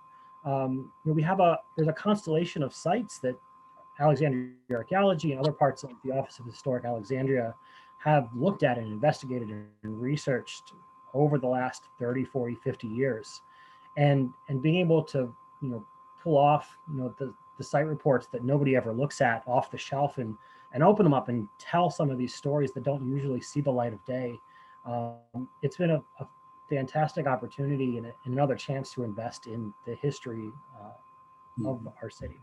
we have there's a constellation of sites that Alexandria Archaeology and other parts of the Office of Historic Alexandria have looked at and investigated and researched over the last 30, 40, 50 years. And being able to, pull off, the site reports that nobody ever looks at off the shelf and open them up and tell some of these stories that don't usually see the light of day. It's been a fantastic opportunity and another chance to invest in the history of our city.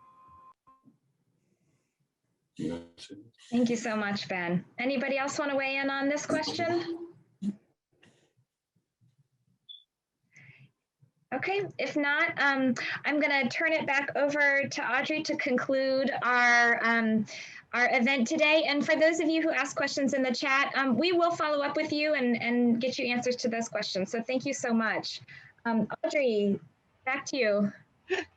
Thank you so much, Ben. Anybody else want to weigh in on this question? Okay, if not, I'm going to turn it back over to Audrey to conclude our event today. And for those of you who asked questions in the chat, we will follow up with you and get you answers to those questions. So thank you so much. Audrey, back to you.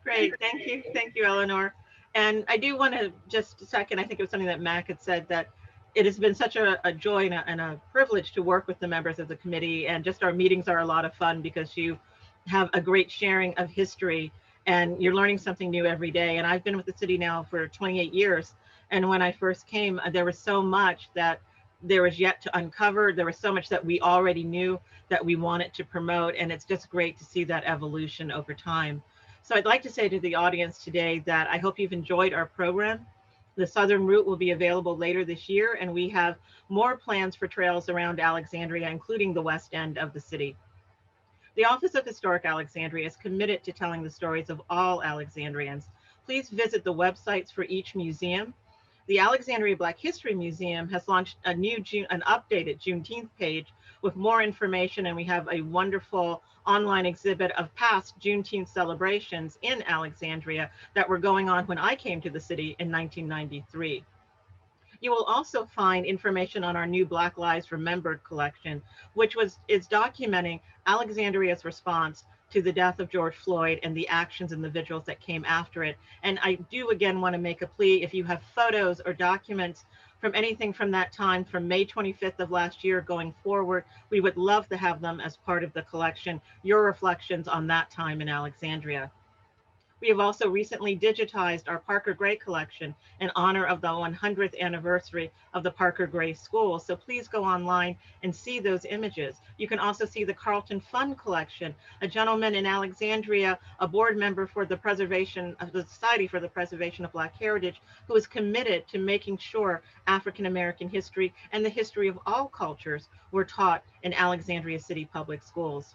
Great, thank you, Eleanor. And I do want to just a second, I think it was something that Mac had said, that it has been such a joy and a privilege to work with the members of the committee, and just our meetings are a lot of fun because you have a great sharing of history and you're learning something new every day. And I've been with the city now for 28 years. And when I first came, there was so much that there was yet to uncover. There was so much that we already knew that we wanted to promote. And it's just great to see that evolution over time. So I'd like to say to the audience today that I hope you've enjoyed our program. The Southern Route will be available later this year, and we have more plans for trails around Alexandria, including the west end of the city. The Office of Historic Alexandria is committed to telling the stories of all Alexandrians. Please visit the websites for each museum. The Alexandria Black History Museum has launched an updated Juneteenth page with more information, and we have a wonderful online exhibit of past Juneteenth celebrations in Alexandria that were going on when I came to the city in 1993. You will also find information on our new Black Lives Remembered collection, which is documenting Alexandria's response to the death of George Floyd and the actions and the vigils that came after it. And I do again want to make a plea, if you have photos or documents from anything from that time, from May 25th of last year going forward, we would love to have them as part of the collection, your reflections on that time in Alexandria. We have also recently digitized our Parker Gray collection in honor of the 100th anniversary of the Parker Gray School. So please go online and see those images. You can also see the Carlton Fund collection, a gentleman in Alexandria, a board member for the preservation of the Society for the Preservation of Black Heritage, who is committed to making sure African-American history and the history of all cultures were taught in Alexandria City Public Schools.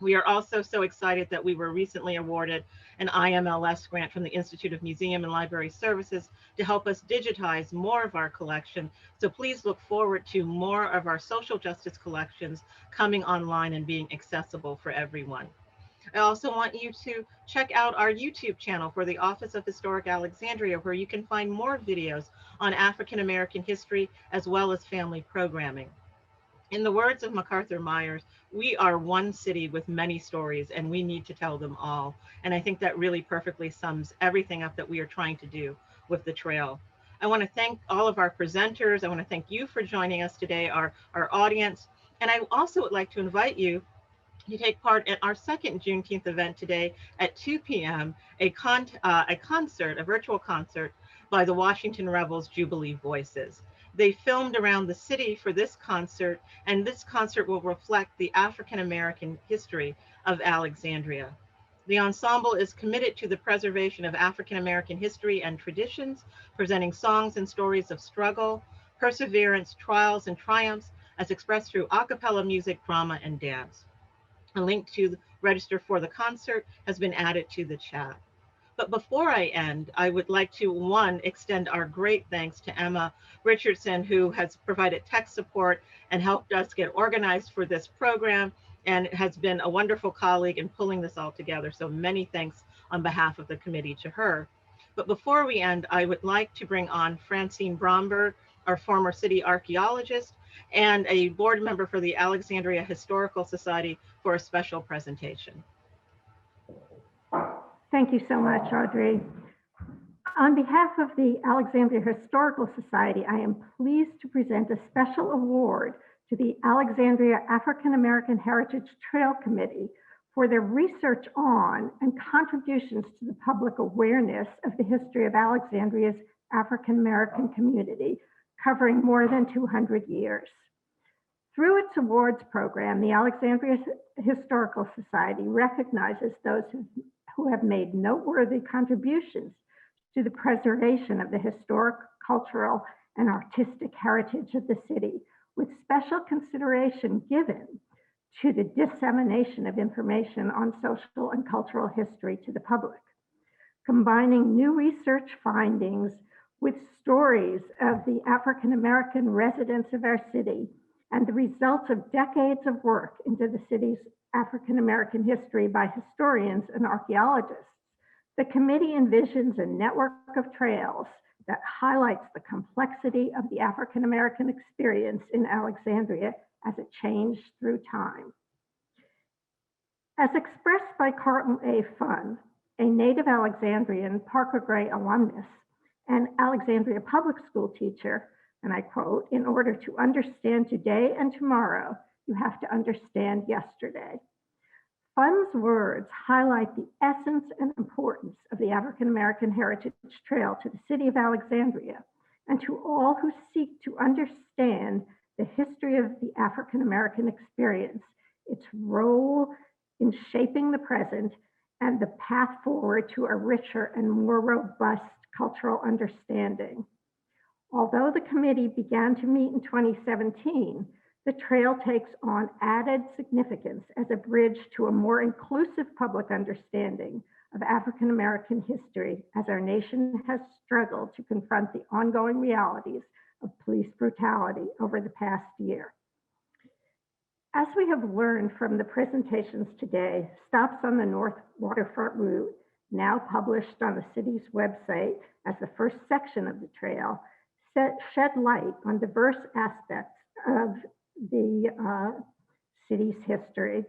We are also so excited that we were recently awarded an IMLS grant from the Institute of Museum and Library Services to help us digitize more of our collection. So please look forward to more of our social justice collections coming online and being accessible for everyone. I also want you to check out our YouTube channel for the Office of Historic Alexandria, where you can find more videos on African American history as well as family programming. In the words of MacArthur Myers, we are one city with many stories, and we need to tell them all. And I think that really perfectly sums everything up that we are trying to do with the trail. I want to thank all of our presenters. I want to thank you for joining us today, our audience. And I also would like to invite you to take part in our second Juneteenth event today at 2 p.m., a virtual concert by the Washington Rebels Jubilee Voices. They filmed around the city for this concert, and this concert will reflect the African-American history of Alexandria. The ensemble is committed to the preservation of African-American history and traditions, presenting songs and stories of struggle, perseverance, trials, and triumphs as expressed through a cappella music, drama, and dance. A link to register for the concert has been added to the chat. But before I end, I would like to, extend our great thanks to Emma Richardson, who has provided tech support and helped us get organized for this program and has been a wonderful colleague in pulling this all together. So many thanks on behalf of the committee to her. But before we end, I would like to bring on Francine Bromberg, our former city archaeologist and a board member for the Alexandria Historical Society, for a special presentation. Thank you so much, Audrey. On behalf of the Alexandria Historical Society, I am pleased to present a special award to the Alexandria African American Heritage Trail Committee for their research on and contributions to the public awareness of the history of Alexandria's African American community, covering more than 200 years. Through its awards program, the Alexandria Historical Society recognizes those who have made noteworthy contributions to the preservation of the historic, cultural, and artistic heritage of the city, with special consideration given to the dissemination of information on social and cultural history to the public. Combining new research findings with stories of the African American residents of our city and the results of decades of work into the city's African American history by historians and archaeologists, the committee envisions a network of trails that highlights the complexity of the African American experience in Alexandria as it changed through time. As expressed by Carlton A. Funn, a native Alexandrian Parker Gray alumnus and Alexandria public school teacher, and I quote, "In order to understand today and tomorrow, you have to understand yesterday." Funn's words highlight the essence and importance of the African American Heritage Trail to the city of Alexandria and to all who seek to understand the history of the African American experience, its role in shaping the present, and the path forward to a richer and more robust cultural understanding. Although the committee began to meet in 2017, the trail takes on added significance as a bridge to a more inclusive public understanding of African American history as our nation has struggled to confront the ongoing realities of police brutality over the past year. As we have learned from the presentations today, stops on the North Waterfront route, now published on the city's website as the first section of the trail, shed light on diverse aspects of the city's history,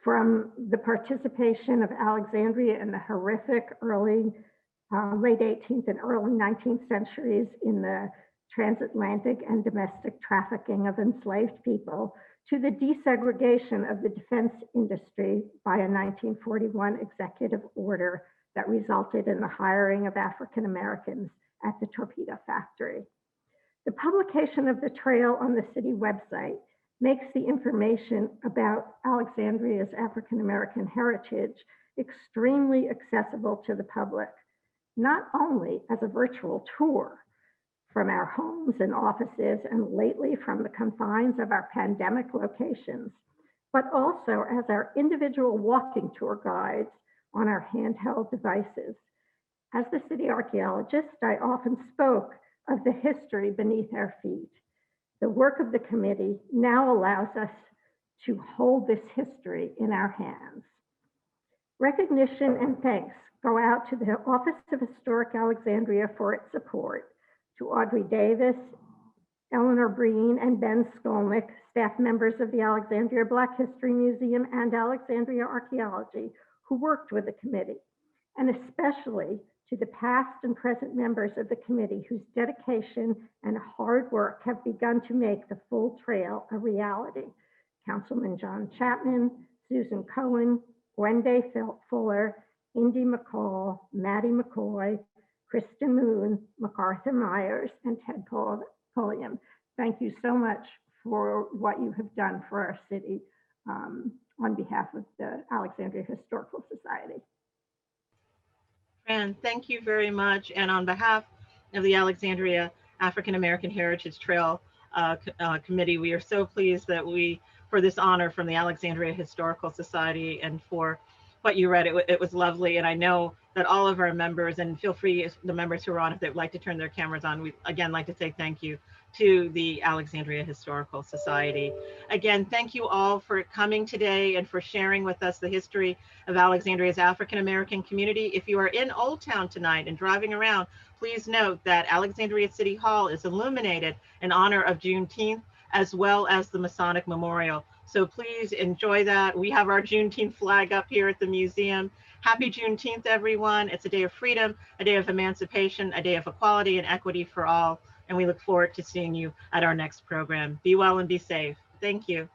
from the participation of Alexandria in the horrific late 18th and early 19th centuries in the transatlantic and domestic trafficking of enslaved people, to the desegregation of the defense industry by a 1941 executive order that resulted in the hiring of African Americans at the Torpedo Factory. The publication of the trail on the city website makes the information about Alexandria's African American heritage extremely accessible to the public, not only as a virtual tour from our homes and offices and lately from the confines of our pandemic locations, but also as our individual walking tour guides on our handheld devices. As the city archaeologist, I often spoke of the history beneath our feet. The work of the committee now allows us to hold this history in our hands. Recognition and thanks go out to the Office of Historic Alexandria for its support, to Audrey Davis, Eleanor Breen, and Ben Skolnick, staff members of the Alexandria Black History Museum and Alexandria Archaeology, who worked with the committee, and especially to the past and present members of the committee whose dedication and hard work have begun to make the full trail a reality. Councilman John Chapman, Susan Cohen, Gwenday Fuller, Indy McCall, Maddie McCoy, Kristen Moon, MacArthur Myers, and Ted Pulliam. Thank you so much for what you have done for our city on behalf of the Alexandria Historical Society. Fran, thank you very much. And on behalf of the Alexandria African American Heritage Trail Committee, we are so pleased that for this honor from the Alexandria Historical Society and for what you read. It was lovely. And I know that all of our members, and feel free, the members who are on, if they'd like to turn their cameras on, we again like to say thank you to the Alexandria Historical Society. Again, thank you all for coming today and for sharing with us the history of Alexandria's African American community. If you are in Old Town tonight and driving around, please note that Alexandria City Hall is illuminated in honor of Juneteenth, as well as the Masonic Memorial. So please enjoy that. We have our Juneteenth flag up here at the museum. Happy Juneteenth, everyone. It's a day of freedom, a day of emancipation, a day of equality and equity for all. And we look forward to seeing you at our next program. Be well and be safe. Thank you.